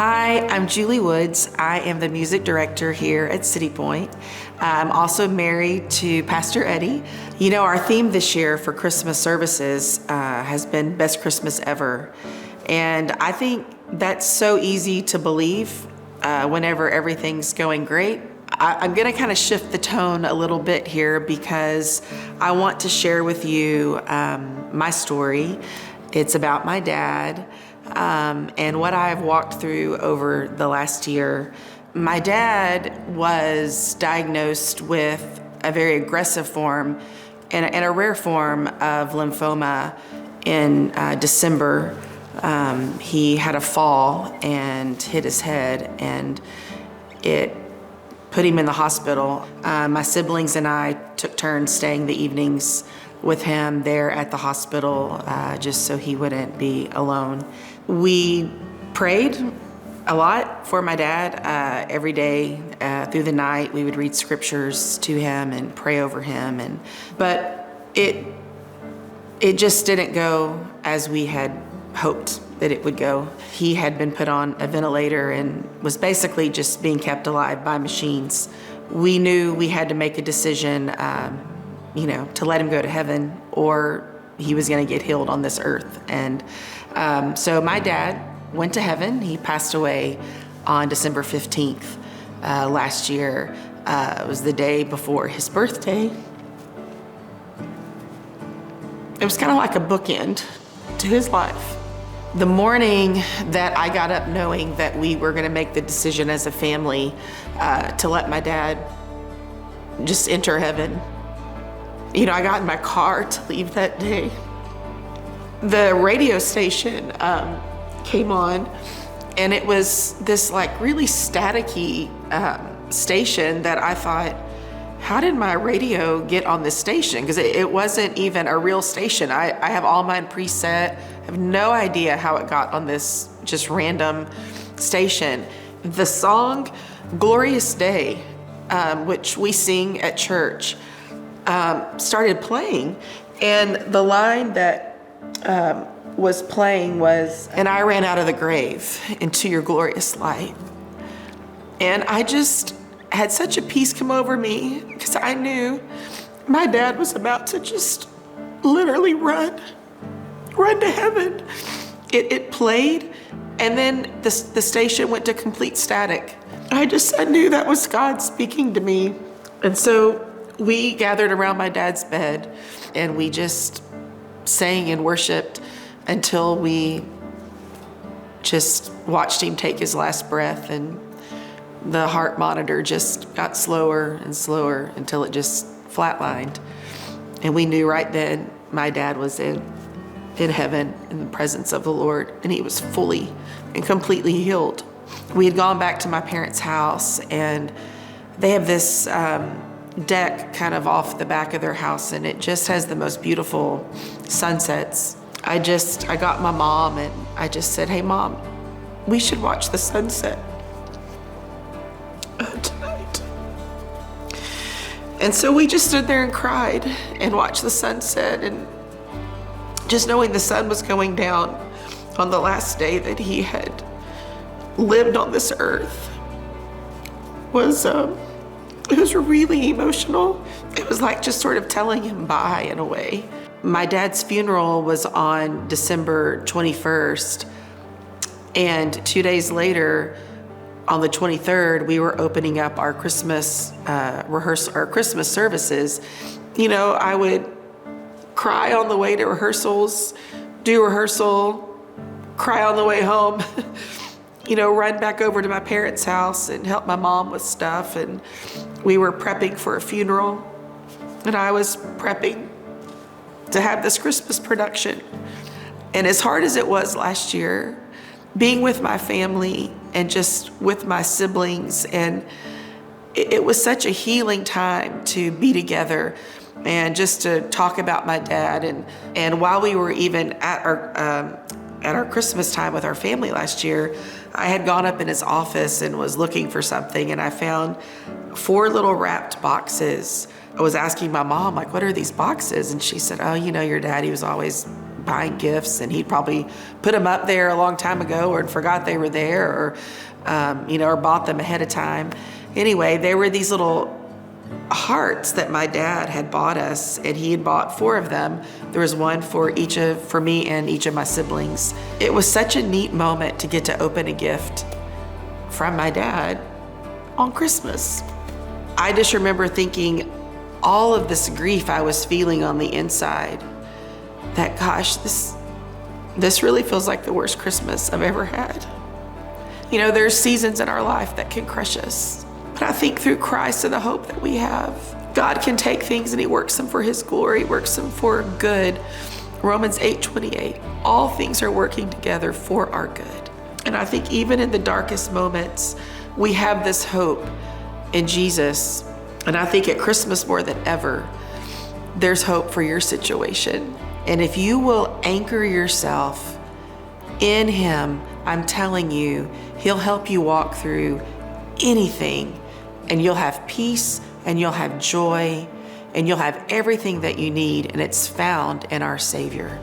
Hi, I'm Julie Woods. I am the music director here at City Point. I'm also married to Pastor Eddie. You know, our theme this year for Christmas services has been Best Christmas Ever. And I think that's so easy to believe whenever everything's going great. I'm going to kind of shift the tone a little bit here because I want to share with you my story. It's about my dad and what I've walked through over the last year. My dad was diagnosed with a very aggressive form and a rare form of lymphoma in December. He had a fall and hit his head, and it put him in the hospital. My siblings and I took turns staying the evenings with him there at the hospital, just so he wouldn't be alone. We prayed a lot for my dad every day through the night. We would read scriptures to him and pray over him, but it just didn't go as we had hoped that it would go. He had been put on a ventilator and was basically just being kept alive by machines. We knew we had to make a decision, to let him go to heaven, or he was going to get healed on this earth. And so my dad went to heaven. He passed away on December 15th last year. It was the day before his birthday. It was kind of like a bookend to his life. The morning that I got up knowing that we were going to make the decision as a family to let my dad just enter heaven, I got in my car to leave that day. The radio station came on, and it was this really staticky station that I thought, how did my radio get on this station? Because it wasn't even a real station. I have all mine preset. I have no idea how it got on this just random station. The song Glorious Day, which we sing at church, started playing, and the line that was playing was, "And I ran out of the grave into your glorious light." And I just had such a peace come over me because I knew my dad was about to just literally run to heaven. It played, and then the station went to complete static. I knew that was God speaking to me. And so we gathered around my dad's bed, and we just sang and worshiped until we just watched him take his last breath, and the heart monitor just got slower and slower until it just flatlined. And we knew right then my dad was in heaven in the presence of the Lord, and he was fully and completely healed. We had gone back to my parents' house, and they have this deck kind of off the back of their house, and it just has the most beautiful sunsets. I got my mom, and I just said, "Hey Mom, we should watch the sunset tonight." And so we just stood there and cried and watched the sunset, and just knowing the sun was going down on the last day that he had lived on this earth was it was really emotional. It was like just sort of telling him bye in a way. My dad's funeral was on December 21st, and 2 days later, on the 23rd, we were opening up our Christmas our Christmas services. I would cry on the way to rehearsals, do rehearsal, cry on the way home, run back over to my parents' house and help my mom with stuff. And we were prepping for a funeral, and I was prepping to have this Christmas production. And as hard as it was last year, being with my family and just with my siblings, and it was such a healing time to be together and just to talk about my dad. And while we were even at our Christmas time with our family last year, I had gone up in his office and was looking for something, and I found 4 little wrapped boxes. I was asking my mom, what are these boxes? And she said, "Oh, your daddy was always buying gifts, and he'd probably put them up there a long time ago or forgot they were there, or, or bought them ahead of time. Anyway, there were these little hearts that my dad had bought us, and he had bought 4 of them. There was one for me and each of my siblings. It was such a neat moment to get to open a gift from my dad on Christmas. I just remember thinking all of this grief I was feeling on the inside, that gosh, this really feels like the worst Christmas I've ever had. There's seasons in our life that can crush us. But I think through Christ and the hope that we have, God can take things and he works them for his glory, he works them for good. Romans 8:28, all things are working together for our good. And I think even in the darkest moments, we have this hope in Jesus. And I think at Christmas more than ever, there's hope for your situation. And if you will anchor yourself in him, I'm telling you, he'll help you walk through anything, and you'll have peace, and you'll have joy, and you'll have everything that you need, and it's found in our Savior.